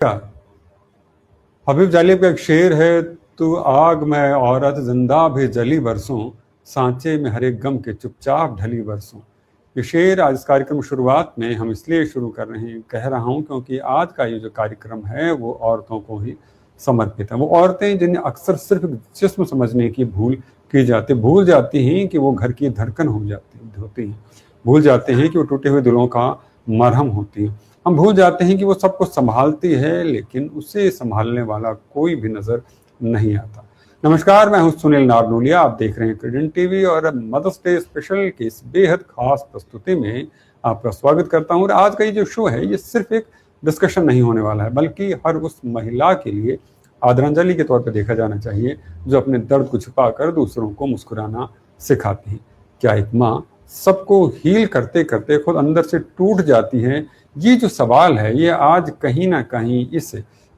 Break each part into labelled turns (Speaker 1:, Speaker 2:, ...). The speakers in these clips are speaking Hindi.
Speaker 1: हबीब जालिब का एक शेर है, तू आग में औरत जिंदा भी जली बरसों, सांचे में हर एक गम के चुपचाप ढली बरसों। ये शेर आज इस कार्यक्रम शुरुआत में हम इसलिए शुरू कर रहे हैं, कह रहा हूँ क्योंकि आज का ये जो कार्यक्रम है वो औरतों को ही समर्पित है। वो औरतें जिन्हें अक्सर सिर्फ जिस्म समझने की भूल जाती हैं कि वो घर की धड़कन होती हैं, भूल जाते हैं कि वो टूटे हुए दिलों का मरहम होती है। हम भूल जाते हैं कि वो सब कुछ संभालती है, लेकिन उसे संभालने वाला कोई भी नजर नहीं आता। नमस्कार, मैं हूं सुनील नारनोलिया। आप देख रहे हैं क्रेडेंट टीवी और मदर्स डे स्पेशल की इस बेहद खास प्रस्तुति में आपका स्वागत करता हूं। और आज का ये जो शो है ये सिर्फ एक डिस्कशन नहीं होने वाला है, बल्कि हर उस महिला के लिए आदरांजलि के तौर पर देखा जाना चाहिए जो अपने दर्द को छुपाकर दूसरों को मुस्कुराना सिखाती है। क्या एक माँ सबको हील करते करते खुद अंदर से टूट जाती है? ये जो सवाल है ये आज कहीं ना कहीं इस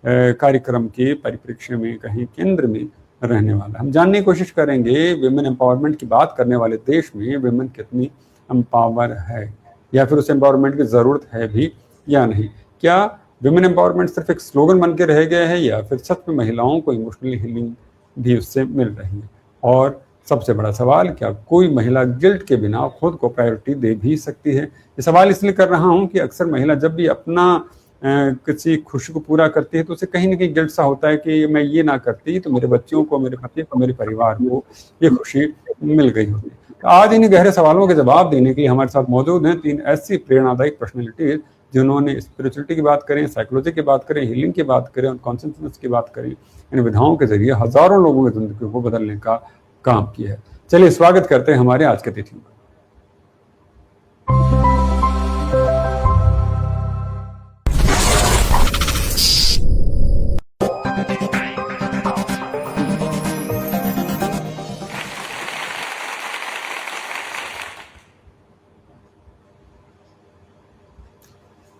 Speaker 1: कार्यक्रम के परिप्रेक्ष्य में कहीं केंद्र में रहने वाला। हम जानने की कोशिश करेंगे विमेन एम्पावरमेंट की बात करने वाले देश में विमेन कितनी एम्पावर है, या फिर उस एम्पावरमेंट की ज़रूरत है भी या नहीं। क्या विमेन एम्पावरमेंट सिर्फ एक स्लोगन बन के रह गया है, या फिर सच में महिलाओं को इमोशनली हीलिंग भी उससे मिल रही है? और सबसे बड़ा सवाल, क्या कोई महिला गिल्ट के बिना खुद को प्रायोरिटी दे भी सकती है? ये सवाल इसलिए कर रहा हूं कि अक्सर महिला जब भी अपना किसी खुशी को पूरा करती है तो उसे कहीं ना कहीं गिल्ट सा होता है कि मैं ये ना करती तो मेरे बच्चों को, मेरे पति को, मेरे परिवार को ये खुशी मिल गई होती। तो आज इन गहरे सवालों के जवाब देने के लिए हमारे साथ मौजूद हैं तीन ऐसी प्रेरणादायक पर्सनैलिटीज जिन्होंने स्पिरिचुअलिटी की बात करें, साइकोलॉजी की बात करें, हीलिंग की बात करें और कॉन्शियसनेस की बात करें। इन विधाओं के जरिए हजारों लोगों की जिंदगी को बदलने का काम किया है। चलिए स्वागत करते हैं हमारे आज के अतिथि का।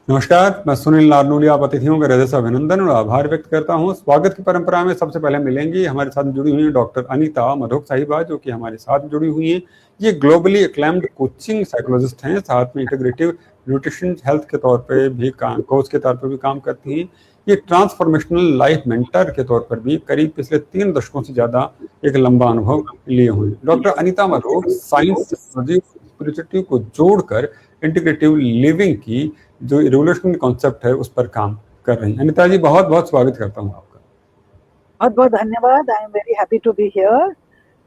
Speaker 1: नमस्कार, मैं सुनील नारनोलिया आप अतिथियों का हृदय से अभिनंदन और आभार व्यक्त करता हूं। स्वागत की परंपरा में सबसे पहले मिलेंगी हमारे साथ जुड़ी हुई हैं डॉक्टर अनीता मधोक साहिबा, जो कि हमारे साथ जुड़ी हुई हैं। ये ग्लोबली एक्लेम्ड कोचिंग साइकोलॉजिस्ट हैं, साथ में इंटीग्रेटिव न्यूट्रिशन हेल्थ के तौर पे भी कोच के तौर पर भी काम करती हैं। ये ट्रांसफॉर्मेशनल लाइफ मेंटर के तौर पर भी करीब पिछले 3 दशकों से ज्यादा एक लंबा अनुभव लिए हुए हैं। Doctor Anita Madhok science, technology, spirituality को जोड़कर इंटीग्रेटिव लिविंग की जो रिवोल्यूशनरी कॉन्सेप्ट है उस पर काम कर रही हैं। अनीता जी, बहुत बहुत स्वागत करता हूँ आपका।
Speaker 2: बहुत बहुत धन्यवाद। I am very happy to be here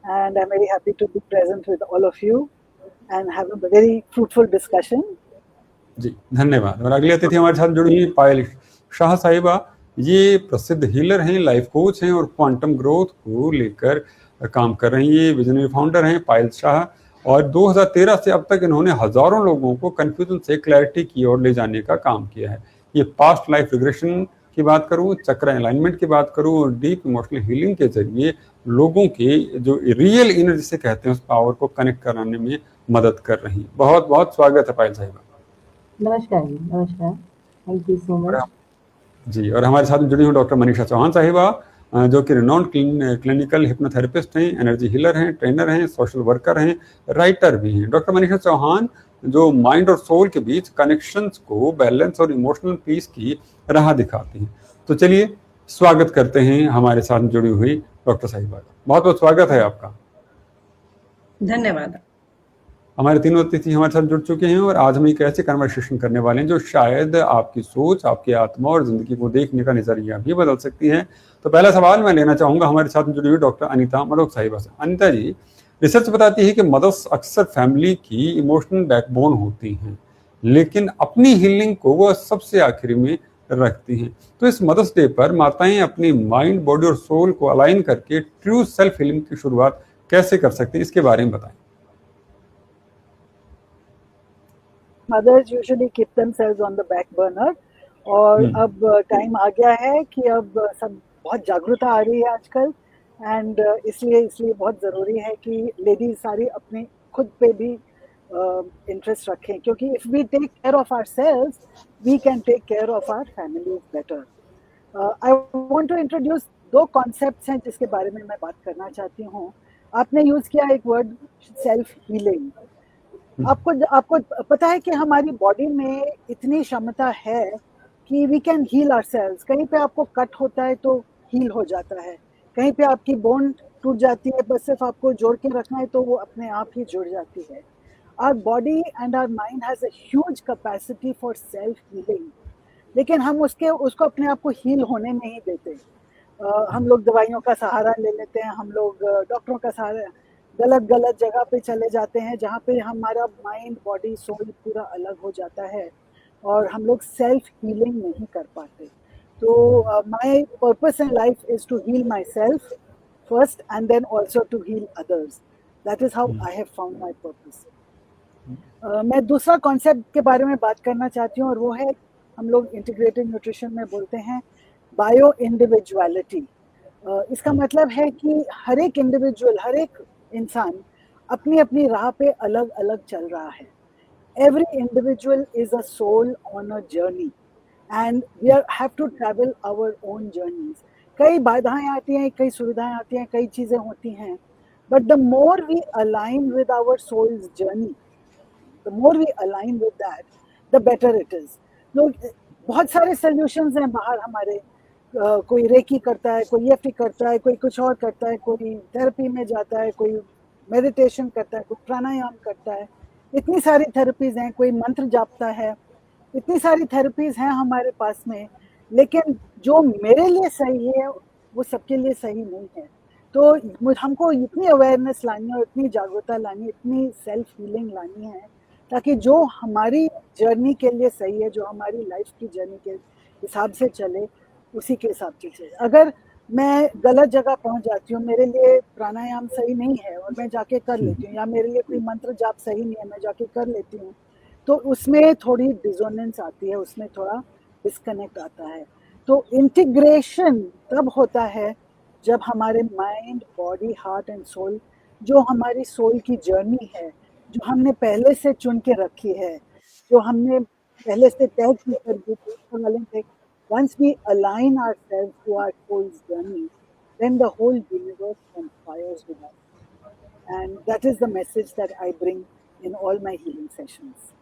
Speaker 2: and I am very happy to be present with all of you and have a very fruitful discussion.
Speaker 1: जी धन्यवाद। और अगली अतिथि हमारे साथ जुड़ी हुई पायल शाह साहिबा। ये प्रसिद्ध हीलर हैं, लाइफ कोच हैं और क्वांटम ग्रोथ को लेकर काम कर रही हैं। ये विजनरी फाउंडर हैं पायल शाह, और 2013 से अब तक इन्होंने हजारों लोगों को कंफ्यूजन से क्लैरिटी की ओर ले जाने का काम किया है। ये पास्ट लाइफ रिग्रेशन की बात करूं, चक्र अलाइनमेंट की बात करूं और डीप इमोशनल हीलिंग के जरिए लोगों के जो रियल एनर्जी से कहते हैं उस पावर को कनेक्ट कराने में मदद कर रही है। बहुत बहुत स्वागत है पायल साहिबा।
Speaker 3: नमस्कार जी, नमस्कार, थैंक यू सो मच
Speaker 1: जी। और हमारे साथ जुड़ी हुई डॉक्टर मनीषा चौहान साहिबा, जो कि रिनाउंड क्लिनिकल हिप्नोथेरेपिस्ट हैं, एनर्जी हीलर हैं, ट्रेनर हैं, सोशल वर्कर हैं, राइटर भी हैं। डॉक्टर मनीषा चौहान जो माइंड और सोल के बीच कनेक्शंस को, बैलेंस और इमोशनल पीस की राह दिखाती हैं। तो चलिए स्वागत करते हैं हमारे साथ जुड़ी हुई डॉक्टर साहिबा का। बहुत बहुत स्वागत है आपका।
Speaker 4: धन्यवाद।
Speaker 1: हमारे तीनों अतिथि हमारे साथ जुड़ चुके हैं और आज हम एक ऐसे कन्वर्सेशन करने वाले हैं जो शायद आपकी सोच, आपकी आत्मा और जिंदगी को देखने का नजरिया भी बदल सकती है। तो पहला सवाल मैं लेना चाहूंगा हमारे साथ जुड़ी हुई डॉक्टर अनीता मधोक साहिबा से। अनीता जी, रिसर्च बताती है कि मदर्स अक्सर फैमिली की इमोशनल बैकबोन होती हैं, लेकिन अपनी हीलिंग को वह सबसे आखिरी में रखती हैं। तो इस मदर्स डे पर माताएं अपनी माइंड, बॉडी और सोल को अलाइन करके ट्रू सेल्फ हीलिंग की शुरुआत कैसे कर सकती हैं, इसके बारे में बताएं।
Speaker 2: Mothers usually keep themselves on the back burner और अब टाइम आ गया है कि अब सब बहुत जागरूकता आ रही है आजकल एंड इसलिए बहुत ज़रूरी है कि लेडीज सारी अपने खुद पे भी इंटरेस्ट रखें, क्योंकि if we take care of ourselves we can take care of our families better. I want to introduce 2 concepts हैं जिसके बारे में मैं बात करना चाहती हूँ। आपने यूज़ किया एक वर्ड सेल्फ हीलिंग। आपको पता है कि हमारी बॉडी में इतनी क्षमता है कि वी कैन हील आवरसेल्व्स। कहीं पे आपको कट होता है तो हील हो जाता है, कहीं पे आपकी बोन टूट जाती है, बस सिर्फ आपको जोड़ के रखना है तो वो अपने आप ही जुड़ जाती है। Our body and our mind has a huge capacity for self healing, लेकिन हम उसको अपने आप को हील होने नहीं देते। हम लोग दवाइयों का सहारा ले लेते हैं, हम लोग डॉक्टरों का सहारा, गलत गलत जगह पे चले जाते हैं जहाँ पे हमारा माइंड बॉडी सोल पूरा अलग हो जाता है और हम लोग सेल्फ हीलिंग नहीं कर पाते। तो my purpose in life is to heal myself first and then also to heal others. That is how I have found my purpose. मैं दूसरा कॉन्सेप्ट के बारे में बात करना चाहती हूँ और वो है, हम लोग इंटीग्रेटेड न्यूट्रिशन में बोलते हैं बायो इंडिविजुअलिटी। इसका मतलब है कि हर एक इंडिविजुअल, हर एक इंसान अपनी अपनी राह पे अलग अलग चल रहा है। Every individual is a soul on a journey and we have to travel our own journeys. कई बाधाएं आती हैं, कई सुविधाएं आती हैं, कई चीजें होती हैं, but the more we align with our soul's journey, the more we align with that, the better it is. लोग, बहुत सारे solutions हैं बाहर हमारे, कोई रेकी करता है, कोई EFT करता है, कोई कुछ और करता है, कोई थेरेपी में जाता है, कोई मेडिटेशन करता है, कोई प्राणायाम करता है। इतनी सारी थेरेपीज हैं, कोई मंत्र जापता है, इतनी सारी थेरेपीज हैं हमारे पास में, लेकिन जो मेरे लिए सही है वो सबके लिए सही नहीं है। तो हमको इतनी अवेयरनेस लानी है, इतनी जागरूकता लानी है, इतनी सेल्फ हीलिंग लानी है, ताकि जो हमारी जर्नी के लिए सही है, जो हमारी लाइफ की जर्नी के हिसाब से चले, उसी के हिसाब से चले। अगर मैं गलत जगह पहुंच जाती हूँ, मेरे लिए प्राणायाम सही नहीं है और मैं जाके कर लेती हूँ, या मेरे लिए कोई मंत्र जाप सही नहीं है, मैं जाके कर लेती हूँ, तो उसमें थोड़ी डिसोनेंस आती है, उसमें थोड़ा डिस्कनेक्ट आता है। तो इंटीग्रेशन तब होता है जब हमारे mind, body, heart and soul, जो हमारी सोल की जर्नी है, जो हमने पहले से चुन के रखी है, जो हमने पहले से तय की कर थे, once we align ourselves to our soul's journey, then the whole universe conspires with us. And that is the message that I bring in all my healing sessions.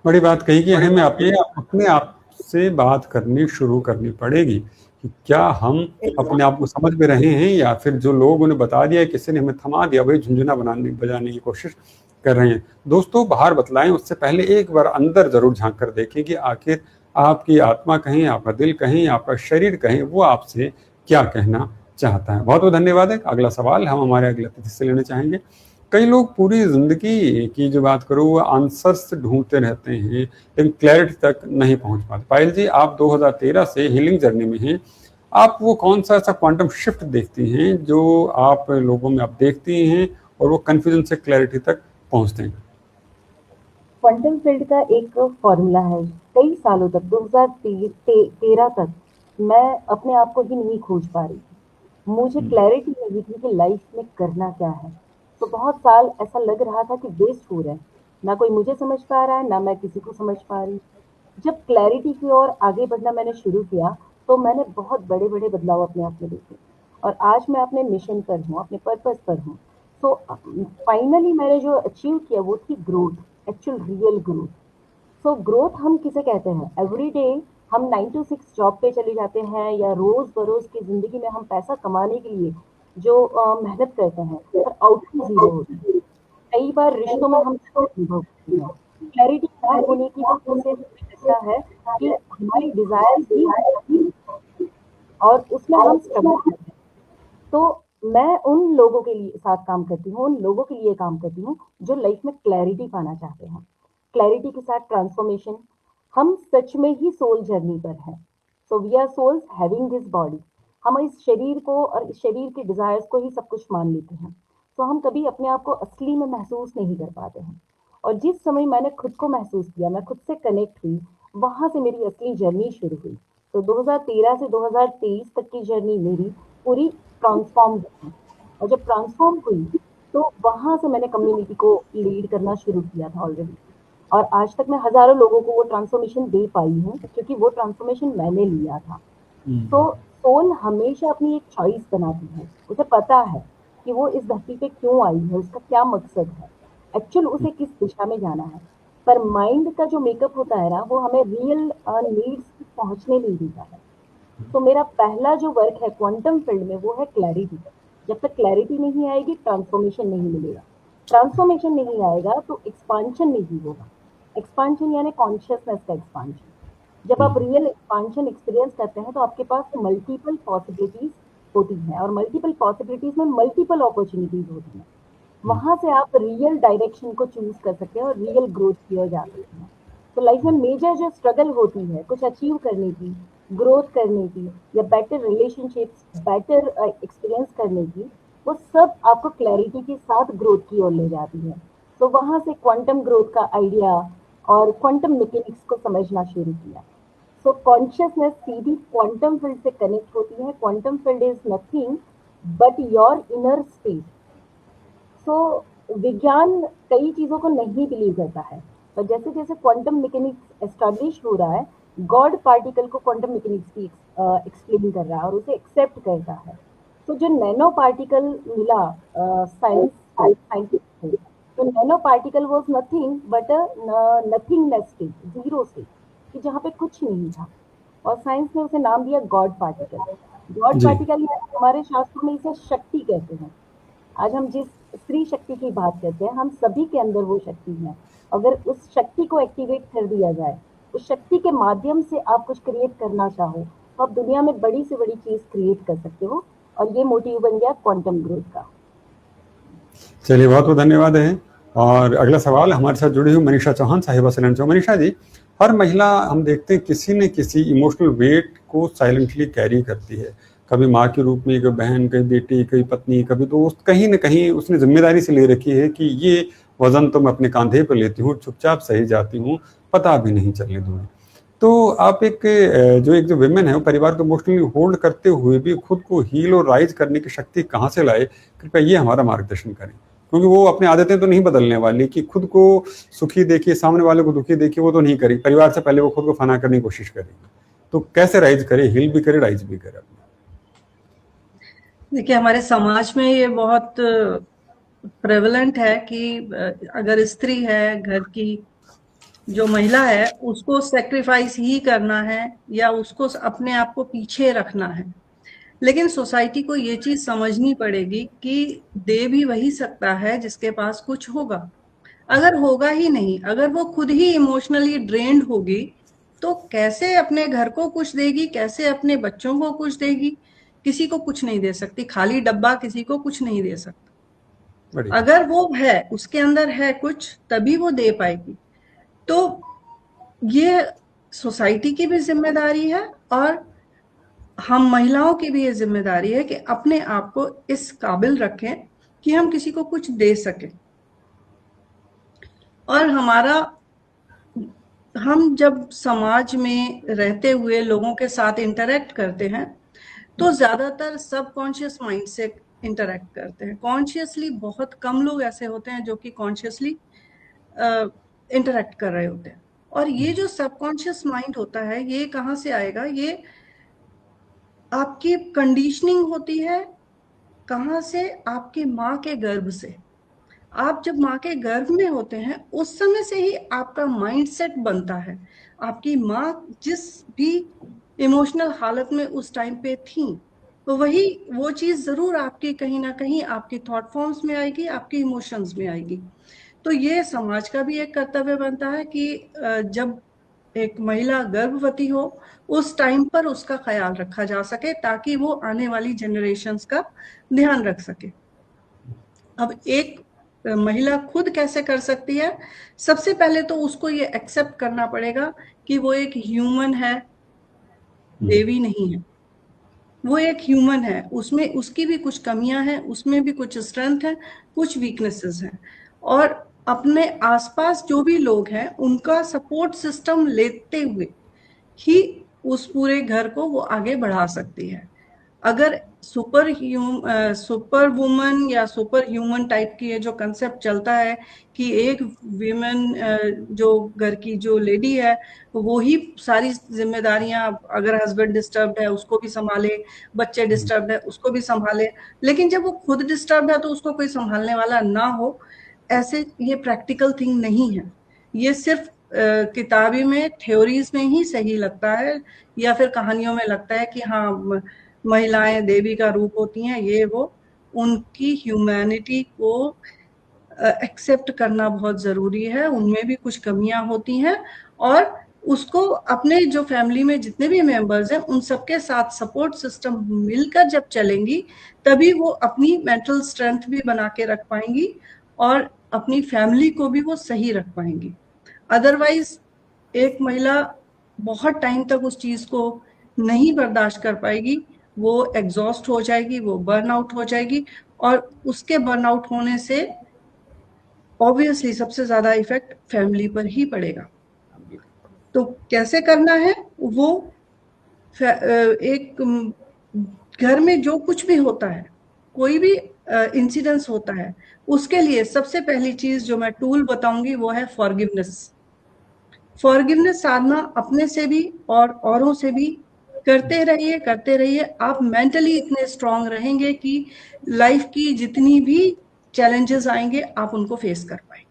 Speaker 1: बड़ी बात कही कि हमें अपने आप से बात करनी शुरू करनी पड़ेगी कि क्या हम अपने आप को समझ में रहे हैं, या फिर जो लोगों ने बता दिया, किसी ने हमें थमा दिया, वही झुंझुना बजाने की कोशिश कर रहे हैं। दोस्तों, बाहर बतलाएं उससे पहले एक बार अंदर जरूर झांक कर देखें कि आखिर आपकी आत्मा कहें, आपका दिल कहें, आपका शरीर कहें, वो आपसे क्या कहना चाहता है। बहुत बहुत धन्यवाद है। अगला सवाल हम हमारे अगले अतिथि से लेना चाहेंगे। कई लोग पूरी जिंदगी की जो बात करूँ वो आंसर्स ढूंढते रहते हैं, लेकिन क्लैरिटी तक नहीं पहुंच पाते। पायल जी, आप 2013 से हीलिंग जर्नी में हैं। आप वो कौन सा ऐसा क्वांटम शिफ्ट देखती हैं जो आप लोगों में आप देखती हैं और वो कंफ्यूजन से क्लैरिटी तक पहुंचते हैं?
Speaker 3: क्वांटम फील्ड का एक फॉर्मूला है। कई सालों तक 2013 तक मैं अपने आप को ही नहीं खोज पा रही थी। मुझे क्लैरिटी नहीं थी कि लाइफ में करना क्या है। तो बहुत साल ऐसा लग रहा था कि वेस्ट हो रहा है, ना कोई मुझे समझ पा रहा है, ना मैं किसी को समझ पा रही। जब क्लैरिटी की ओर आगे बढ़ना मैंने शुरू किया तो मैंने बहुत बड़े बड़े बदलाव अपने आप में देखे, और आज मैं अपने मिशन पर हूँ, अपने पर्पस पर हूँ। तो फाइनली मैंने जो अचीव किया वो थी growth, actual real growth. So growth हम किसे कहते हैं? एवरी डे हम 9 to 6 जॉब पे चले जाते हैं, या रोज बरोज की जिंदगी में हम पैसा कमाने के लिए जो मेहनत करते हैं, पर आउटकम जीरो होता है। कई बार रिश्तों में हम अनुभव करते हैं। क्लैरिटी ना होने की वजह से ऐसा है कि हमारी डिजायर ही और उसमें हम स्ट्रगल करते हैं। तो मैं उन लोगों के लिए साथ काम करती हूँ, उन लोगों के लिए काम करती हूँ जो लाइफ में क्लैरिटी पाना चाहते हैं। क्लैरिटी के साथ ट्रांसफॉर्मेशन। हम सच में ही सोल जर्नी पर हैं। So we are souls having this body. हम इस शरीर को और इस शरीर के डिजायर्स को ही सब कुछ मान लेते हैं। तो हम कभी अपने आप को असली में महसूस नहीं कर पाते हैं। और जिस समय मैंने खुद को महसूस किया, मैं खुद से कनेक्ट हुई, वहां से मेरी असली जर्नी शुरू हुई। तो 2013 से 2023 तक की जर्नी मेरी पूरी ट्रांसफॉर्म हुई। और जब ट्रांसफॉर्म हुई तो वहां से मैंने कम्युनिटी को लीड करना शुरू किया था ऑलरेडी। और आज तक मैं हजारों लोगों को वो ट्रांसफॉर्मेशन दे पाई हूँ, क्योंकि वो ट्रांसफॉर्मेशन मैंने लिया था। तो सोल हमेशा अपनी एक चॉइस बनाती है। उसे पता है कि वो इस धरती पे क्यों आई है, उसका क्या मकसद है, एक्चुअल उसे किस दिशा में जाना है। पर माइंड का जो मेकअप होता है ना, वो हमें रियल नीड्स तक पहुंचने नहीं देता है। तो मेरा पहला जो वर्क है क्वांटम फील्ड में, वो है क्लैरिटी। जब तक क्लैरिटी नहीं आएगी, ट्रांसफॉर्मेशन नहीं मिलेगा। ट्रांसफॉर्मेशन नहीं आएगा तो एक्सपांशन नहीं होगा। एक्सपांशन यानी कॉन्शियसनेस का एक्सपांशन। जब आप रियल एक्सपांशन एक्सपीरियंस करते हैं तो आपके पास मल्टीपल पॉसिबिलिटीज होती हैं, और मल्टीपल पॉसिबिलिटीज में मल्टीपल अपॉर्चुनिटीज होती हैं। वहां से आप रियल डायरेक्शन को चूज कर सकते हैं और रियल ग्रोथ की ओर जा सकते हैं। तो लाइफ में मेजर जो स्ट्रगल होती है कुछ अचीव करने की, ग्रोथ करने की, या बेटर रिलेशनशिप्स, बेटर एक्सपीरियंस करने की, वो सब आपको क्लैरिटी के साथ ग्रोथ की ओर ले जाती है। तो वहां से क्वांटम ग्रोथ का आइडिया और क्वांटम मैकेनिक्स को समझना शुरू किया। सो कॉन्शियसनेस सीधी क्वांटम फील्ड से कनेक्ट होती है। Quantum field is nothing but your inner state. So विज्ञान कई चीजों को नहीं बिलीव करता है, पर जैसे जैसे क्वांटम मैकेनिक्स एस्टैब्लिश हो रहा है, गॉड पार्टिकल को क्वांटम मैकेनिक्स की एक्सप्लेन कर रहा है और उसे एक्सेप्ट करता है। तो जो नैनो पार्टिकल मिला साइंस साइंटिस्ट को, तो nano particle was nothing but nothingness state, zero state, कि जहाँ पे कुछ नहीं था, और साइंस ने उसे नाम दिया गॉड पार्टिकल। गॉड
Speaker 1: जी
Speaker 3: पार्टिकल हमारे शास्त्रों में इसे शक्ति कहते हैं। आज हम जिस स्त्री शक्ति की बात करते हैं, हम सभी के अंदर वो शक्ति है। अगर उस शक्ति को एक्टिवेट कर दिया जाए, उस शक्ति के माध्यम से आप कुछ क्रिएट करना चाहो, तो आप दुनिया में बड़ी से बड़ी चीज क्रिएट कर सकते हो। और ये मोटिव बन गया क्वांटम ग्रोथ का।
Speaker 1: चलिए, बहुत बहुत धन्यवाद है। और अगला सवाल हमारे साथ जुड़ी हुई मनीषा चौहान साहिबा से लेना चाहूँ। मनीषा जी, हर महिला हम देखते हैं किसी न किसी इमोशनल वेट को साइलेंटली कैरी करती है। कभी माँ के रूप में, कभी बहन, कभी बेटी, कभी पत्नी, कभी दोस्त, कहीं न कहीं उसने जिम्मेदारी से ले रखी है कि ये वजन तो मैं अपने कांधे पर लेती हूँ, चुपचाप सही जाती हूँ, पता भी नहीं चलने दूंगी। तो आप एक जो विमेन है, वो परिवार को इमोशनली होल्ड करते हुए भी खुद को हील और राइज करने की शक्ति कहाँ से लाए, कृपया ये हमारा मार्गदर्शन करें। क्योंकि वो अपनी आदतें तो नहीं बदलने वाली कि खुद को सुखी देखिए, सामने वाले को दुखी देखिए, वो तो नहीं करी। परिवार से पहले वो खुद को फना करने की कोशिश करेगी, तो कैसे राइज करे, हील भी करे, राइज भी करे।
Speaker 4: देखिए, हमारे समाज में ये बहुत प्रेवलेंट है कि अगर स्त्री है, घर की जो महिला है, उसको सेक्रीफाइस ही करना है या उसको अपने आप को पीछे रखना है। लेकिन सोसाइटी को ये चीज समझनी पड़ेगी कि दे भी वही सकता है जिसके पास कुछ होगा। अगर होगा ही नहीं, अगर वो खुद ही इमोशनली ड्रेन्ड होगी, तो कैसे अपने घर को कुछ देगी, कैसे अपने बच्चों को कुछ देगी? किसी को कुछ नहीं दे सकती। खाली डब्बा किसी को कुछ नहीं दे सकता। अगर वो है, उसके अंदर है कुछ, तभी वो दे पाएगी। तो ये सोसाइटी की भी जिम्मेदारी है और हम महिलाओं की भी ये जिम्मेदारी है कि अपने आप को इस काबिल रखें कि हम किसी को कुछ दे सकें। और हम जब समाज में रहते हुए लोगों के साथ इंटरेक्ट करते हैं, तो ज्यादातर सबकॉन्शियस माइंड से इंटरेक्ट करते हैं। कॉन्शियसली बहुत कम लोग ऐसे होते हैं जो कि कॉन्शियसली इंटरेक्ट कर रहे होते हैं। और ये जो सबकॉन्शियस माइंड होता है, ये कहाँ से आएगा? ये आपकी कंडीशनिंग होती है। कहाँ से? आपकी माँ के गर्भ से। आप जब माँ के गर्भ में होते हैं, उस समय से ही आपका माइंडसेट बनता है। आपकी माँ जिस भी इमोशनल हालत में उस टाइम पे थी, तो वो चीज जरूर आपकी कहीं ना कहीं आपकी थॉट फॉर्म्स में आएगी, आपके इमोशंस में आएगी। तो ये समाज का भी एक कर्तव्य बनता है कि जब एक महिला गर्भवती हो, उस टाइम पर उसका ख्याल रखा जा सके, ताकि वो आने वाली जनरेशन्स का ध्यान रख सके। अब एक महिला खुद कैसे कर सकती है? सबसे पहले तो उसको ये एक्सेप्ट करना पड़ेगा कि वो एक ह्यूमन है, देवी नहीं है। वो एक ह्यूमन है, उसमें उसकी भी कुछ कमियां हैं, उसमें भी कुछ स्ट्रेंथ है, कुछ वीकनेसेस हैं। और अपने आसपास जो भी लोग हैं, उनका सपोर्ट सिस्टम लेते हुए ही उस पूरे घर को वो आगे बढ़ा सकती है। अगर सुपर वुमन या सुपर ह्यूमन टाइप की ये जो कंसेप्ट चलता है कि एक वीमेन जो घर की जो लेडी है, वो ही सारी जिम्मेदारियां, अगर हस्बैंड डिस्टर्ब्ड है उसको भी संभाले, बच्चे डिस्टर्ब्ड है उसको भी संभाले, लेकिन जब वो खुद डिस्टर्ब्ड है तो उसको कोई संभालने वाला ना हो, ऐसे ये प्रैक्टिकल थिंग नहीं है। ये सिर्फ किताबी में थ्योरीज में ही सही लगता है, या फिर कहानियों में लगता है कि हाँ महिलाएं देवी का रूप होती हैं, ये वो। उनकी ह्यूमैनिटी को एक्सेप्ट करना बहुत जरूरी है, उनमें भी कुछ कमियां होती हैं, और उसको अपने जो फैमिली में जितने भी मेंबर्स हैं उन सबके साथ सपोर्ट सिस्टम मिलकर जब चलेंगी, तभी वो अपनी मेंटल स्ट्रेंथ भी बना के रख पाएंगी और अपनी फैमिली को भी वो सही रख पाएंगी। अदरवाइज एक महिला बहुत टाइम तक उस चीज को नहीं बर्दाश्त कर पाएगी, वो एग्जॉस्ट हो जाएगी, वो बर्न आउट हो जाएगी, और उसके बर्न आउट होने से ऑब्वियसली सबसे ज्यादा इफेक्ट फैमिली पर ही पड़ेगा। तो कैसे करना है वो, एक घर में जो कुछ भी होता है, कोई भी इंसिडेंस होता है, उसके लिए सबसे पहली चीज जो मैं टूल बताऊंगी वो है फॉरगिवनेस। फॉरगिवनेस साधना अपने से भी और औरों से भी करते रहिए, करते रहिए। आप मेंटली इतने स्ट्रांग रहेंगे कि लाइफ की जितनी भी चैलेंजेस आएंगे आप उनको फेस कर पाएंगे।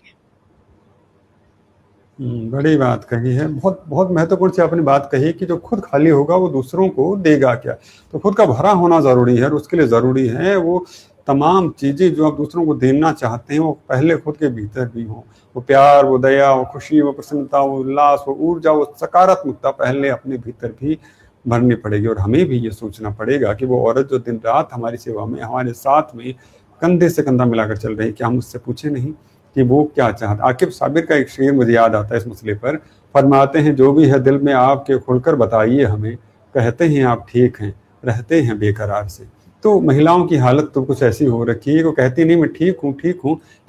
Speaker 1: बड़ी बात कही है, बहुत बहुत महत्वपूर्ण सी आपने बात कही कि जो खुद खाली होगा वो दूसरों को देगा क्या। तो खुद का भरा होना जरूरी है, और उसके लिए जरूरी है वो तमाम चीजें जो आप दूसरों को देना चाहते हैं वो पहले खुद के भीतर भी हो। वो प्यार, वो दया, वो खुशी, वो प्रसन्नता, वो उल्लास, वो ऊर्जा, वो सकारात्मकता पहले अपने भीतर भी भरनी पड़ेगी। और हमें भी ये सोचना पड़ेगा कि वो औरत जो दिन रात हमारी सेवा में, हमारे साथ में कंधे से कंधा मिलाकर चल रही है, क्या हम उससे पूछे नहीं कि वो क्या चाहता। आकिब साबिर का एक शेर मुझे याद आता है इस मसले पर, फरमाते हैं जो भी है दिल में आपके खुलकर बताइए हमें, कहते हैं आप ठीक हैं रहते हैं बेकरार से। तो महिलाओं की हालत तो कुछ ऐसी हो रखी है, वो कहती नहीं मैं ठीक हूँ,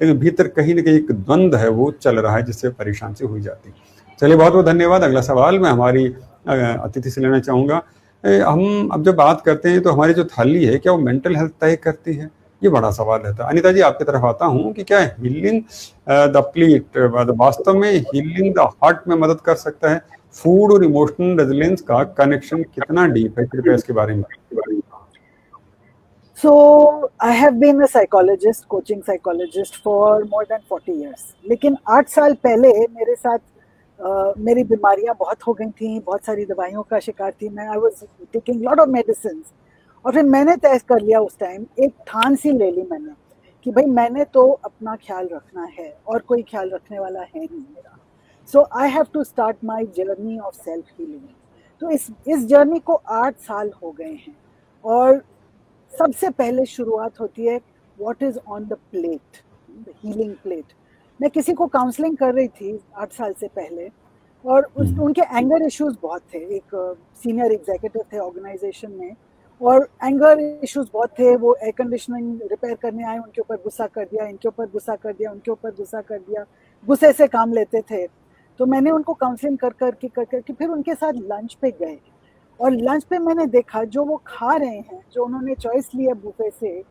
Speaker 1: लेकिन भीतर कहीं ना कहीं एक द्वंद्व है वो चल रहा है, जिससे परेशान से हुई जाती। चलिए, बहुत बहुत धन्यवाद। अगला सवाल मैं हमारी अतिथि से लेना चाहूँगा। हम अब जब बात करते हैं तो हमारी जो थाली है क्या वो मेंटल हेल्थ तय करती है? ये बड़ा सवाल रहता है। अनीता जी, आपकी तरफ आता हूँ कि क्या हीलिंग द प्लेट वास्तव में हीलिंग द हार्ट में मदद कर सकता है? फूड और इमोशनल रेजिलियंस का कनेक्शन कितना डीप है, कृपया इसके बारे में।
Speaker 2: So I have been a psychologist, coaching psychologist for more than 40 years. लेकिन 8 साल पहले मेरे साथ मेरी बीमारियां बहुत हो गई थी, बहुत सारी दवाइयों का शिकार थी मैं। I was taking lot of medicines. और फिर मैंने तय कर लिया उस टाइम, एक ठान सी ले ली मैंने कि भाई मैंने तो अपना ख्याल रखना है और कोई ख्याल रखने वाला है नहीं मेरा। So I have to start my journey of self healing. तो इस जर्नी को 8 साल हो गए हैं। और सबसे पहले शुरुआत होती है what is on the plate, the healing plate. मैं किसी को काउंसलिंग कर रही थी 8 साल से पहले, और उनके एंगर इश्यूज बहुत थे। एक सीनियर एग्जीक्यूटिव थे ऑर्गेनाइजेशन में, और एंगर इश्यूज बहुत थे। वो एयर कंडीशनिंग रिपेयर करने आए, उनके ऊपर गुस्सा कर दिया, इनके ऊपर गुस्सा कर दिया, उनके ऊपर गुस्सा कर दिया, गुस्से से काम लेते थे। तो मैंने उनको काउंसलिंग कर करके फिर उनके साथ लंच पे गए, और लंच पे मैंने देखा जो वो खा रहे हैं, जो उन्होंने चॉइस लिया बुफे से,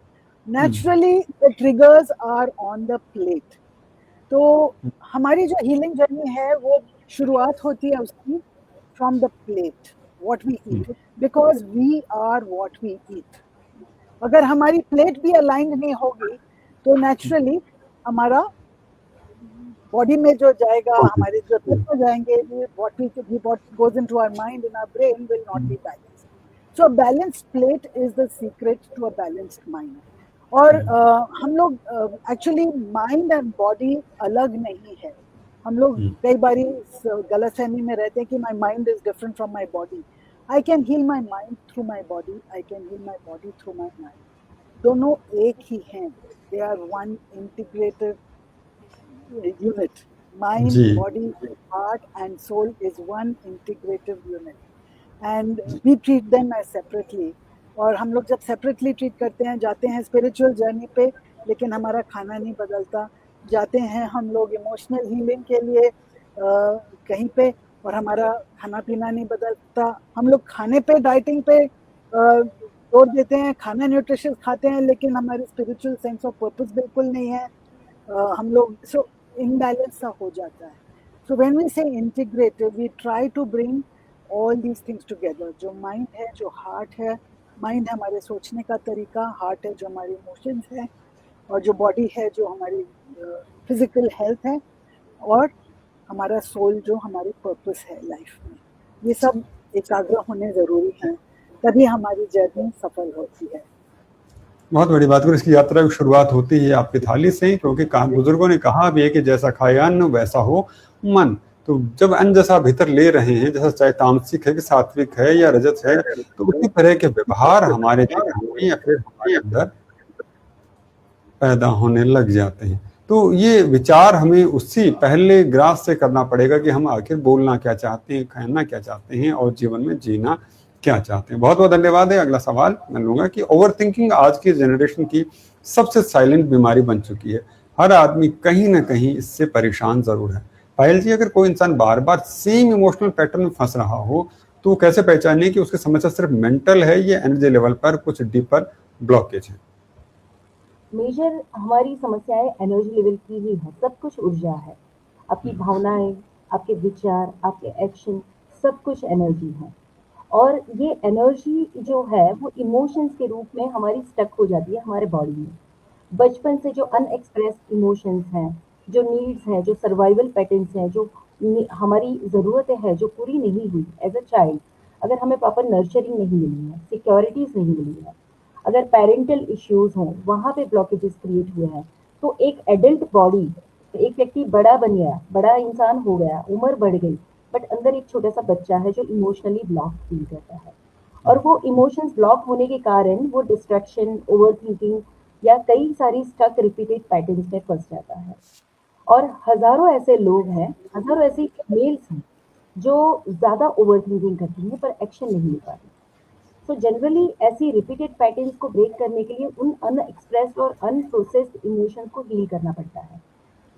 Speaker 2: naturally the triggers are on the plate. तो हमारी जो हीलिंग जर्नी है वो शुरुआत होती है उसकी from the plate, what we eat, because we are what we eat. अगर हमारी प्लेट भी अलाइंड नहीं होगी तो नेचुरली हमारा बॉडी में जो जाएगा, हमारे जो तत्व जाएंगे, what goes into our mind and our brain will not be balanced. So a balanced plate is the secret to a balanced mind. और हम लोग एक्चुअली माइंड एंड बॉडी अलग नहीं है। हम लोग कई बारी गलतफहमी में रहते हैं कि my mind is different from my body. I can heal my mind through my body, I can heal my body through my mind. दोनों एक ही हैं, they are one integrated unit. Mind, body, heart and soul is one integrative unit, and we treat them as separately. और हम लोग जब सेपरेटली ट्रीट करते हैं, जाते हैं स्पिरिचुअल जर्नी पे, लेकिन हमारा खाना नहीं बदलता। जाते हैं हम लोग इमोशनल हीलिंग के लिए कहीं पे, और हमारा खाना पीना नहीं बदलता। हम लोग खाने पे, डाइटिंग पे जोर देते हैं, खाना न्यूट्रिशियस खाते हैं, लेकिन हमारी स्पिरिचुअल सेंस ऑफ पर्पस बिल्कुल नहीं है। हम लोग सो इम्बैलेंस सा हो जाता है। So when we say integrated, we try to bring all these things together. जो माइंड है, जो हार्ट है, माइंड है हमारे सोचने का तरीका, हार्ट है जो हमारी इमोशंस है, और जो बॉडी है जो हमारी फिजिकल हेल्थ है, और हमारा सोल जो हमारी पर्पस है लाइफ में, ये सब एकाग्र होने जरूरी है, तभी हमारी जर्नी सफल होती है।
Speaker 1: बहुत बड़ी बात है। इसकी यात्रा की शुरुआत होती है आपकी थाली से ही, क्योंकि बुजुर्गों ने कहा भी है कि जैसा खाए अन्न वैसा हो मन। तो जब अन्न जैसा भीतर ले रहे हैं, जैसा चाहे तामसिक है कि सात्विक है या रजत है, तो उसी तरह के व्यवहार हमारे जीवन में या फिर हमारे अंदर पैदा होने लग जाते हैं। तो ये विचार हमें उसी पहले ग्रास से करना पड़ेगा कि हम आखिर बोलना क्या चाहते हैं, कहना क्या चाहते हैं और जीवन में जीना क्या चाहते हैं। बहुत बहुत धन्यवाद है। अगला सवाल मैं लूंगा कि ओवर थिंकिंग आज की जनरेशन की सबसे साइलेंट बीमारी बन चुकी है। हर आदमी कहीं ना कहीं इससे परेशान जरूर है। पायल जी, अगर कोई इंसान बार बार सेम इमोशनल पैटर्न में फंस रहा हो तो कैसे पहचाने कि उसकी समस्या सिर्फ मेंटल है या एनर्जी लेवल पर कुछ डीपर ब्लॉकेज है?
Speaker 3: मेजर हमारी समस्याएं एनर्जी लेवल की ही है। सब कुछ ऊर्जा है, आपकी भावनाएं, आपके विचार, आपके एक्शन, सब कुछ एनर्जी है। और ये एनर्जी जो है वो इमोशंस के रूप में हमारी स्टक हो जाती है हमारे बॉडी में। बचपन से जो अनएक्सप्रेस्ड इमोशंस हैं, जो नीड्स हैं, जो सर्वाइवल पैटर्न्स हैं, जो हमारी ज़रूरतें हैं जो पूरी नहीं हुई एज अ चाइल्ड, अगर हमें प्रॉपर नर्चरिंग नहीं मिली है, सिक्योरिटीज नहीं मिली है, अगर पेरेंटल इश्यूज हों, वहाँ पे ब्लॉकेजेस क्रिएट हुए हैं, तो एक एडल्ट बॉडी, एक व्यक्ति बड़ा बन गया, बड़ा इंसान हो गया, उम्र बढ़ गई, बट अंदर एक छोटा सा बच्चा है जो इमोशनली ब्लॉक फील करता है। और वो इमोशंस ब्लॉक होने के कारण वो डिस्ट्रैक्शन, ओवर थिंकिंग या कई सारी स्टक रिपीटेड पैटर्न्स में फंस जाता है। और हजारों ऐसे लोग हैं, हजारों ऐसे मेल्स हैं जो ज्यादा ओवर थिंकिंग करती हैं पर एक्शन नहीं ले पाती। तो जनरली ऐसी रिपीटेड पैटर्न्स को ब्रेक करने के लिए उन अनएक्सप्रेस्ड और अनप्रोसेस्ड इमोशंस को हील करना पड़ता है।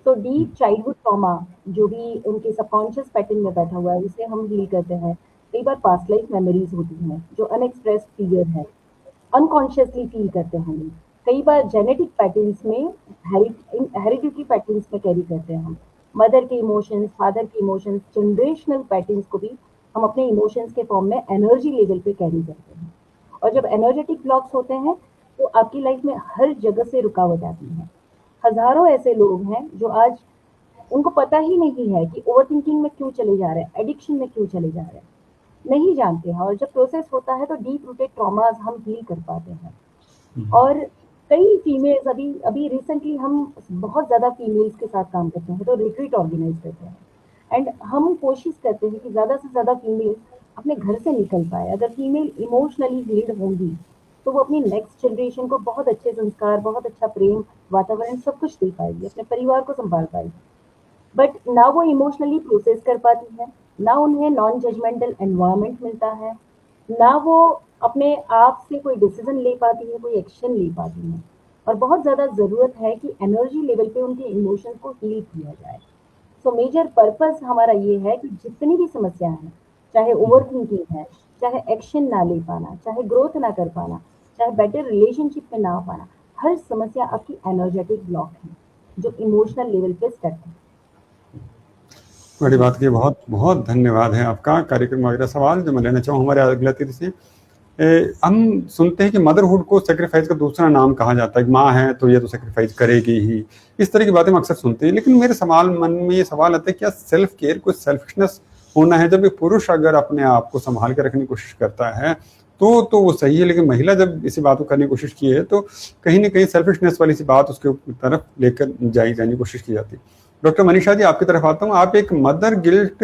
Speaker 3: तो डीप चाइल्डहुड ट्रॉमा जो भी उनके सबकॉन्शियस पैटर्न में बैठा हुआ है, उसे हम हील करते हैं। कई बार पास्ट लाइफ मेमोरीज होती हैं जो अनएक्सप्रेस्ड फियर है, अनकॉन्शियसली फील करते हैं हम। कई बार जेनेटिक पैटर्न्स में, हेरिडिटरी पैटर्न्स में कैरी करते हैं हम। मदर के इमोशंस, फादर के इमोशंस, जनरेशनल पैटर्न्स को भी हम अपने इमोशंस के फॉर्म में एनर्जी लेवल पे कैरी करते हैं। और जब एनर्जेटिक ब्लॉक्स होते हैं तो आपकी लाइफ में हर जगह से रुकावट आती है। हजारों ऐसे लोग हैं जो आज उनको पता ही नहीं है कि ओवरथिंकिंग में क्यों चले जा रहे हैं, एडिक्शन में क्यों चले जा रहे हैं, नहीं जानते हैं। और जब प्रोसेस होता है तो डीप रूटेड ट्रॉमास हम हील कर पाते हैं। और कई फीमेल्स, अभी अभी रिसेंटली हम बहुत ज्यादा फीमेल्स के साथ काम करते हैं, तो रिट्रीट ऑर्गेनाइज करते हैं एंड हम कोशिश करते हैं कि ज्यादा से ज्यादा फीमेल अपने घर से निकल पाए। अगर फीमेल इमोशनली हील्ड होंगी तो वो अपनी नेक्स्ट जनरेशन को बहुत अच्छे संस्कार, बहुत अच्छा प्रेम, वातावरण, सब कुछ दे पाएगी, अपने परिवार को संभाल पाएगी। बट ना वो इमोशनली प्रोसेस कर पाती है, ना उन्हें नॉन जजमेंटल एनवायरनमेंट मिलता है, ना वो अपने आप से कोई डिसीजन ले पाती है, कोई एक्शन ले पाती है। और बहुत ज़्यादा ज़रूरत है कि एनर्जी लेवल पे उनके इमोशंस को हील किया जाए। सो मेजर पर्पस हमारा ये है कि जितनी भी समस्याएं हैं, चाहे ओवर थिंकिंग है, चाहे एक्शन ना ले पाना, चाहे ग्रोथ ना कर पाना, चाहे बेटर रिलेशनशिप में ना आ पाना, हर समस्या आपकी एनर्जेटिक ब्लॉक है जो इमोशनल लेवल पे स्टक है।
Speaker 1: बड़ी बात की। बहुत बहुत धन्यवाद है आपका। कार्यक्रम में अगला सवाल जो मैं लेना चाहूँ हमारे अगला अतिथि से, हम सुनते हैं कि मदरहुड को सेक्रीफाइस का दूसरा नाम कहा जाता है। माँ है तो ये तो सेक्रीफाइस करेगी ही, इस तरह की बातें हम अक्सर सुनते हैं। लेकिन मेरे मन में ये सवाल आता है, क्या सेल्फ केयर कोई सेल्फिशनेस होना है? जब एक पुरुष अगर अपने आप को संभाल के रखने की कोशिश करता है तो वो सही है, लेकिन महिला जब इसी बात को करने की कोशिश की है तो कहीं ना कहीं सेल्फिशनेस वाली सी बात उसके तरफ लेकर जाने की कोशिश की जाती है। डॉक्टर मनीषा जी, आपकी तरफ आता हूँ। आप एक मदर गिल्ट,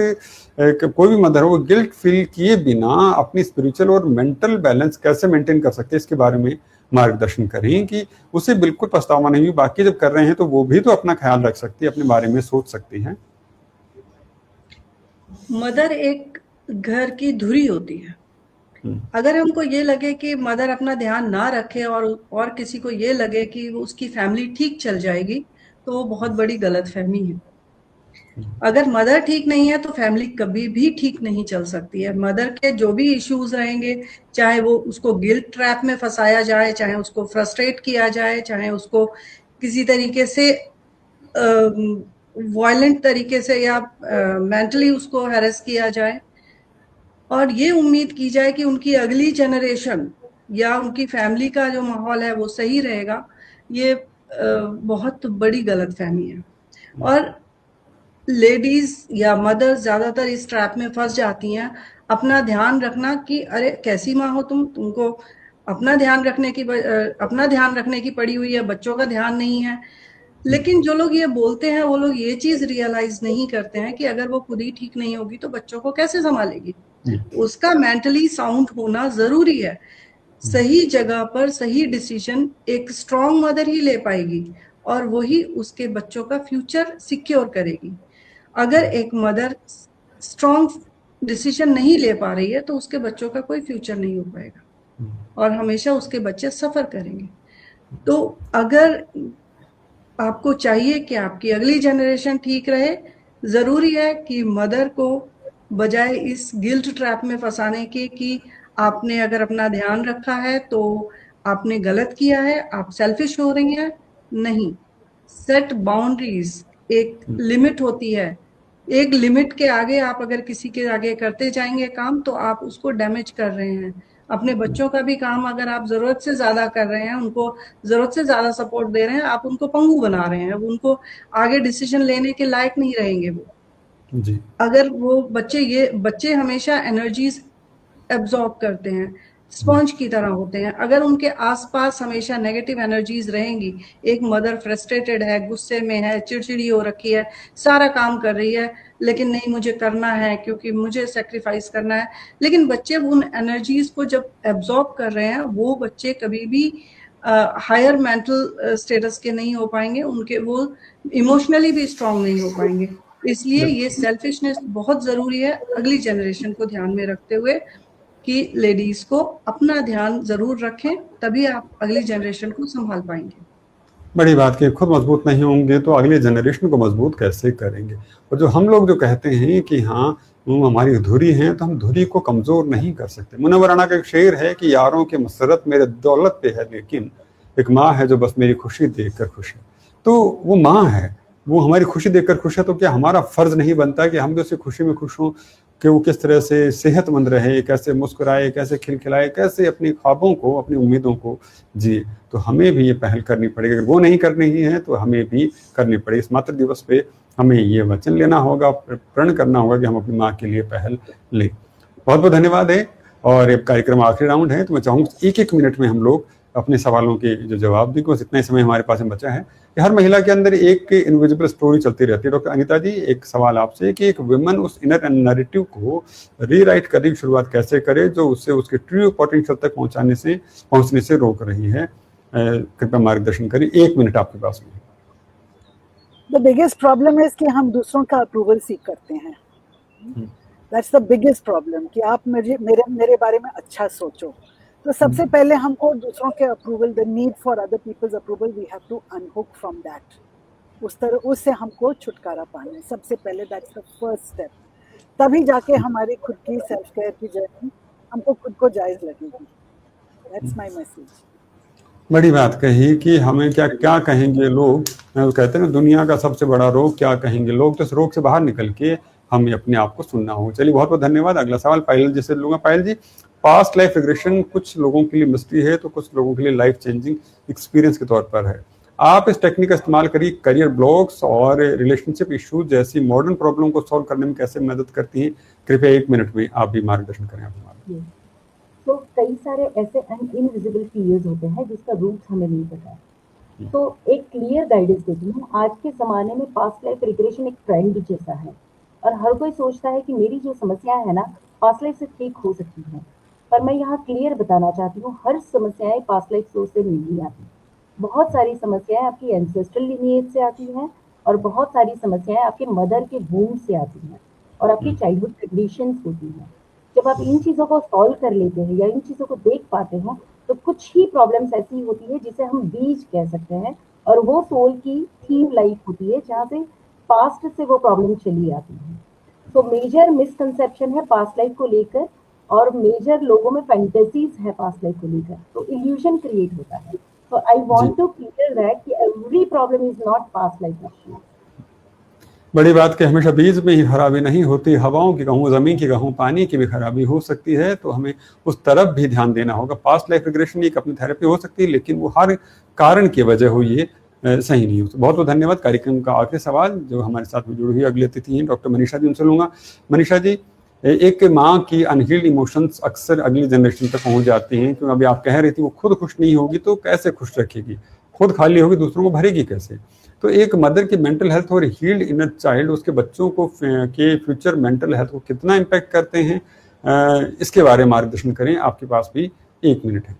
Speaker 1: कोई भी मदर हो, गिल्ट फील किए बिना अपनी स्पिरिचुअल और मेंटल बैलेंस कैसे मेंटेन कर सकते हैं, इसके बारे में मार्गदर्शन करें कि उसे बिल्कुल पछतावा नहीं हुई, बाकी जब कर रहे हैं तो वो भी तो अपना ख्याल रख सकती है, अपने बारे में सोच सकती हैं।
Speaker 4: मदर एक घर की धुरी होती है। अगर हमको ये लगे कि मदर अपना ध्यान ना रखे और किसी को ये लगे कि उसकी फैमिली ठीक चल जाएगी, तो वो बहुत बड़ी गलतफहमी है। अगर मदर ठीक नहीं है तो फैमिली कभी भी ठीक नहीं चल सकती है। मदर के जो भी इश्यूज रहेंगे, चाहे वो उसको गिल्ट ट्रैप में फंसाया जाए, चाहे उसको फ्रस्ट्रेट किया जाए, चाहे उसको किसी तरीके से वायलेंट तरीके से या मेंटली उसको हैरेस किया जाए, और ये उम्मीद की जाए कि उनकी अगली जनरेशन या उनकी फैमिली का जो माहौल है वो सही रहेगा, ये बहुत बड़ी गलतफहमी है। और लेडीज या मदर्स ज्यादातर इस ट्रैप में फंस जाती हैं। अपना ध्यान रखना कि अरे कैसी माँ हो तुमको अपना ध्यान रखने की पड़ी हुई है, बच्चों का ध्यान नहीं है। लेकिन जो लोग ये बोलते हैं वो लोग ये चीज रियलाइज नहीं करते हैं कि अगर वो खुद ही ठीक नहीं होगी तो बच्चों को कैसे संभालेगी। उसका मेंटली साउंड होना जरूरी है। सही जगह पर सही डिसीजन एक स्ट्रॉन्ग मदर ही ले पाएगी और वही उसके बच्चों का फ्यूचर सिक्योर करेगी। अगर एक मदर स्ट्रॉन्ग डिसीजन नहीं ले पा रही है तो उसके बच्चों का कोई फ्यूचर नहीं हो पाएगा और हमेशा उसके बच्चे सफर करेंगे। तो अगर आपको चाहिए कि आपकी अगली जनरेशन ठीक रहे, जरूरी है कि मदर को बजाय इस गिल्ट ट्रैप में फंसाने के कि आपने अगर अपना ध्यान रखा है तो आपने गलत किया है, आप सेल्फिश हो रही हैं, नहीं। सेट बाउंड्रीज, एक लिमिट होती है। एक लिमिट के आगे आप अगर किसी के आगे करते जाएंगे काम तो आप उसको डैमेज कर रहे हैं। अपने बच्चों का भी काम अगर आप जरूरत से ज्यादा कर रहे हैं, उनको जरूरत से ज्यादा सपोर्ट दे रहे हैं, आप उनको पंगु बना रहे हैं। उनको आगे डिसीजन लेने के लायक नहीं रहेंगे वो
Speaker 1: जी।
Speaker 4: अगर वो बच्चे हमेशा एनर्जीज एब्जॉर्ब करते हैं, स्पॉन्ज की तरह होते हैं। अगर उनके आसपास हमेशा नेगेटिव एनर्जीज रहेंगी, एक मदर फ्रस्ट्रेटेड है, गुस्से में है, चिड़चिड़ी हो रखी है, सारा काम कर रही है लेकिन नहीं मुझे करना है क्योंकि मुझे सेक्रीफाइस करना है, लेकिन बच्चे उन एनर्जीज को जब एब्जॉर्ब कर रहे हैं वो बच्चे कभी भी हायर मेंटल स्टेटस के नहीं हो पाएंगे, उनके वो इमोशनली भी स्ट्रांग नहीं हो पाएंगे। इसलिए ये सेल्फिशनेस बहुत जरूरी है अगली जनरेशन को ध्यान में रखते हुए कि लेडीज को अपना ध्यान जरूर रखें, तभी आप अगली जनरेशन को संभाल पाएंगे।
Speaker 1: बड़ी बात की, खुद मजबूत नहीं होंगे तो अगली जनरेशन को मजबूत कैसे करेंगे। और जो हम लोग जो कहते हैं कि हाँ वो हमारी धुरी हैं, तो हम धुरी को कमजोर नहीं कर सकते। मुनव्वर राणा का एक शेर है कि यारों की मसरत मेरे दौलत पे है, लेकिन एक माँ है जो बस मेरी खुशी देखकर खुश है। तो वो माँ है, वो हमारी खुशी देखकर खुश है, तो क्या हमारा फर्ज नहीं बनता कि हम भी उसी खुशी में खुश हों कि वो किस तरह से सेहतमंद रहे, कैसे मुस्कुराए, कैसे खिलखिलाए, कैसे अपने ख्वाबों को, अपनी उम्मीदों को जिए। तो हमें भी ये पहल करनी पड़ेगी। अगर वो नहीं करनी ही है तो हमें भी करनी पड़ेगी। इस मातृ दिवस पे हमें ये वचन लेना होगा, प्रण करना होगा कि हम अपनी माँ के लिए पहल लें। बहुत बहुत धन्यवाद है। और ये कार्यक्रम आखिरी राउंड है तो मैं चाहूँगा एक एक मिनट में हम लोग अपने सवालों के जो जवाब दें। बस इतना ही समय हमारे पास में बचा है कि हर महिला के अंदर एक इनविजिबल स्टोरी चलती रहती है। डॉक्टर अनीता जी, एक सवाल आपसे कि एक वुमन उस इनर नैरेटिव को रीराइट करने की शुरुआत कैसे करे जो उससे उसके ट्रू पोटेंशियल तक पहुंचने से रोक रही है। कृपया मार्गदर्शन करिए, 1 मिनट आपके पास में।
Speaker 2: The biggest problem is कि हम दूसरों का अप्रूवल सीख करते हैं। That's the biggest problem कि आप मेरे बारे में अच्छा सोचो। तो सबसे पहले हमको दूसरों के approval, the need for other people's approval, we have to unhook from that। उससे हमको छुटकारा पाना है सबसे पहले। that's the first step। तभी जाके हमारी खुद की सेल्फ केयर की जर्नी हमको खुद को जायज लगेगी। That's my message।
Speaker 1: बड़ी बात कही कि हमें क्या कहेंगे लोग। वो कहते हैं ना, दुनिया का सबसे बड़ा रोग क्या कहेंगे लोग। तो इस रोग से बाहर निकल के हमें अपने आप को सुनना होगा। चलिए, बहुत बहुत धन्यवाद। अगला सवाल पायल जी से लूंगा। पायल जी, पास्ट लाइफ रिग्रेशन कुछ लोगों के लिए मिस्ट्री है तो कुछ लोगों के लिए लाइफ चेंजिंग एक्सपीरियंस के तौर पर है। आप इस टेक्निक का इस्तेमाल करिए करियर ब्लॉक्स और रिलेशनशिप इश्यूज जैसी मॉडर्न प्रॉब्लम को सॉल्व करने में कैसे मदद करती हैं। कृपया 1 मिनट में आप भी मार्गदर्शन करें हमारा।
Speaker 3: तो कई सारे ऐसे इनविजिबल फीयर्स होते हैं जिसका रूट हमें नहीं पता। तो एक क्लियर गाइडेंस देती हूँ। आज के ज़माने में पास्ट लाइफ रिग्रेशन एक ट्रेंड जैसा है और हर कोई सोचता है कि मेरी जो समस्याएं है ना पास्ट लाइफ से ठीक हो सकती हैं। पर मैं यहाँ क्लियर बताना चाहती हूँ, हर समस्याएं पास्ट लाइफ सोर्स से नहीं आती। बहुत सारी समस्याएं आपकी एंसेस्ट्रल लिनिएज से आती हैं और बहुत सारी समस्याएं आपके मदर के वूम्ब से आती हैं और आपकी चाइल्डहुड कंडीशंस होती हैं। जब आप इन चीज़ों को सॉल्व कर लेते हैं या इन चीज़ों को देख पाते हैं तो कुछ ही प्रॉब्लम्स ऐसी होती है जिसे हम बीज कह सकते हैं और वो सोल की थीम लाइफ होती है जहाँ से पास्ट से वो प्रॉब्लम चली आती है। तो मेजर मिसकंसेप्शन है पास्ट लाइफ को लेकर और मेजर लोगों में फैंटेसीज है पास्ट लाइफ को लेकर, तो इल्यूजन क्रिएट होता है। तो I want to clear that कि every problem is not past life issue.
Speaker 1: बड़ी बात कि हमेशा बीज में ही खराबी नहीं होती, हवाओं की कहूँ, ज़मीन की कहूँ, पानी की भी खराबी हो सकती है। तो हमें उस तरफ भी ध्यान देना होगा। पास्ट लाइफ रिग्रेशन एक अपनी थेरेपी हो सकती है, लेकिन वो हर कारण की वजह हुई है सही नहीं हो। तो बहुत बहुत धन्यवाद। कार्यक्रम का आखिरी सवाल जो हमारे साथ में जुड़ी हुई अगली अतिथि हैं डॉक्टर मनीषा जी, उनसे लूँगा। मनीषा जी, एक माँ की अनहील्ड इमोशंस अक्सर अगली जनरेशन तक पहुंच जाती हैं, क्योंकि अभी आप कह रही थी वो खुद खुश नहीं होगी तो कैसे खुश रखेगी, खुद खाली होगी दूसरों को भरेगी कैसे। तो एक मदर की मेंटल हेल्थ और हील्ड इनर चाइल्ड उसके बच्चों को के फ्यूचर मेंटल हेल्थ को कितना इम्पैक्ट करते हैं, इसके बारे में मार्गदर्शन करें। आपके पास भी 1 मिनट है।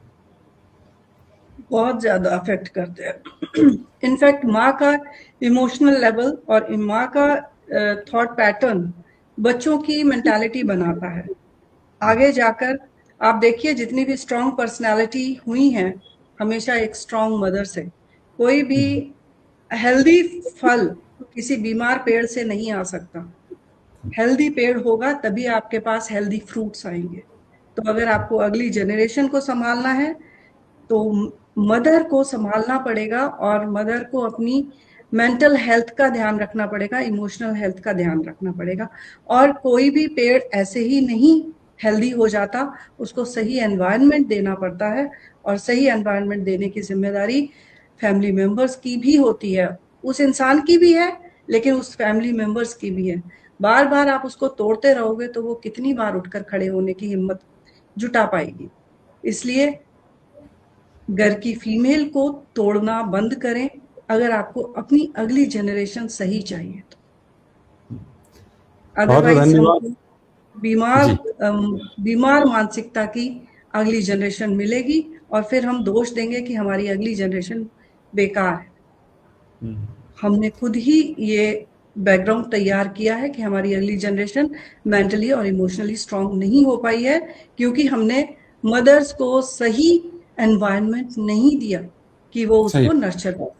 Speaker 4: बहुत ज्यादा अफेक्ट करते हैं। इनफैक्ट माँ का इमोशनल लेवल और माँ का थॉट पैटर्न बच्चों की मेंटालिटी बनाता है। आगे जाकर आप देखिए जितनी भी स्ट्रांग पर्सनालिटी हुई हैं हमेशा एक स्ट्रांग मदर से। कोई भी हेल्दी फल किसी बीमार पेड़ से नहीं आ सकता। हेल्दी पेड़ होगा तभी आपके पास हेल्दी फ्रूट्स आएंगे। तो अगर आपको अगली जनरेशन को संभालना है तो मदर को संभालना पड़ेगा और मदर को अपनी मेंटल हेल्थ का ध्यान रखना पड़ेगा, इमोशनल हेल्थ का ध्यान रखना पड़ेगा। और कोई भी पेड़ ऐसे ही नहीं हेल्दी हो जाता, उसको सही एनवायरनमेंट देना पड़ता है और सही एनवायरनमेंट देने की जिम्मेदारी फैमिली मेंबर्स की भी होती है। उस इंसान की भी है लेकिन उस फैमिली मेंबर्स की भी है। बार बार आप उसको तोड़ते रहोगे तो वो कितनी बार उठकर खड़े होने की हिम्मत जुटा पाएगी। इसलिए घर की फीमेल को तोड़ना बंद करें अगर आपको अपनी अगली जनरेशन सही चाहिए तो।
Speaker 1: बहुत बहुत
Speaker 4: अदरवाइज
Speaker 1: धन्यवाद
Speaker 4: हमको बीमार
Speaker 1: जी।
Speaker 4: बीमार मानसिकता की अगली जनरेशन मिलेगी और फिर हम दोष देंगे कि हमारी अगली जनरेशन बेकार है। हमने खुद ही ये बैकग्राउंड तैयार किया है कि हमारी अगली जनरेशन मेंटली और इमोशनली स्ट्रांग नहीं हो पाई है क्योंकि हमने मदर्स को सही एनवायरनमेंट नहीं दिया कि वो
Speaker 1: सही।
Speaker 4: उसको नर्चर कर।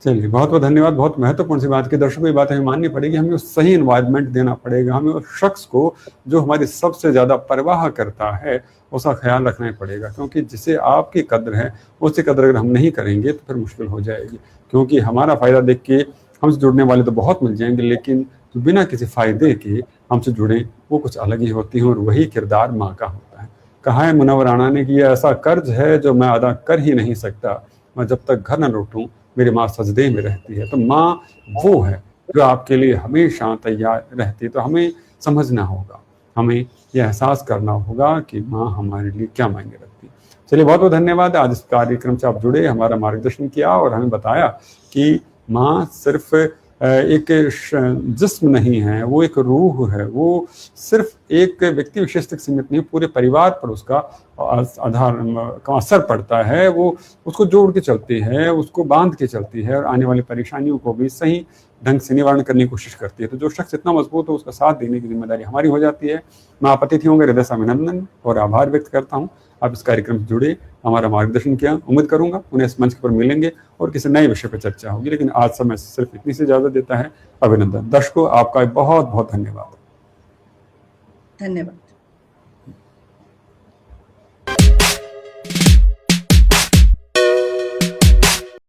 Speaker 1: चलिए बहुत बहुत धन्यवाद। बहुत महत्वपूर्ण सी बात की दर्शकों, ये बात हमें माननी पड़ेगी। हमें उस सही एनवायरनमेंट देना पड़ेगा। हमें उस शख्स को जो हमारी सबसे ज़्यादा परवाह करता है उसका ख्याल रखना ही पड़ेगा, क्योंकि जिसे आपकी कद्र है उसकी कद्र अगर हम नहीं करेंगे तो फिर मुश्किल हो जाएगी। क्योंकि हमारा फ़ायदा देख के हमसे जुड़ने वाले तो बहुत मिल जाएंगे, लेकिन जो बिना किसी फ़ायदे के हमसे जुड़े वो कुछ अलग ही होती हैं और वही किरदार माँ का होता है। कहा है मुनव्वर राणा ने कि ये ऐसा कर्ज है जो मैं अदा कर ही नहीं सकता, मैं जब तक घर न लौटूं मेरी माँ सजदे में रहती है। तो माँ वो है जो आपके लिए हमेशा तैयार रहती है। तो हमें समझना होगा, हमें यह एहसास करना होगा कि माँ हमारे लिए क्या मायने रखती है। चलिए बहुत बहुत धन्यवाद। आज इस कार्यक्रम से आप जुड़े, हमारा मार्गदर्शन किया और हमें बताया कि माँ सिर्फ एक जिस्म नहीं है, वो एक रूह है। वो सिर्फ एक व्यक्ति विशेष तक सीमित नहीं, पूरे परिवार पर उसका आधार का असर पड़ता है। वो उसको जोड़ के चलती है, उसको बांध के चलती है और आने वाली परेशानियों को भी सही ढंग से निवारण करने की कोशिश करती है। तो जो शख्स इतना मजबूत हो उसका साथ देने की जिम्मेदारी हमारी हो जाती है। मैं आप अतिथियों का हृदय से अभिनंदन और आभार व्यक्त करता हूँ। आप इस कार्यक्रम से जुड़े, हमारा मार्गदर्शन किया। उम्मीद करूंगा उन्हें इस मंच पर मिलेंगे और किसी नए विषय पर चर्चा होगी। लेकिन आज समय सिर्फ इतनी से इजाजत देता है। अभिनंदन। दर्शकों आपका बहुत बहुत धन्यवाद।
Speaker 4: धन्यवाद।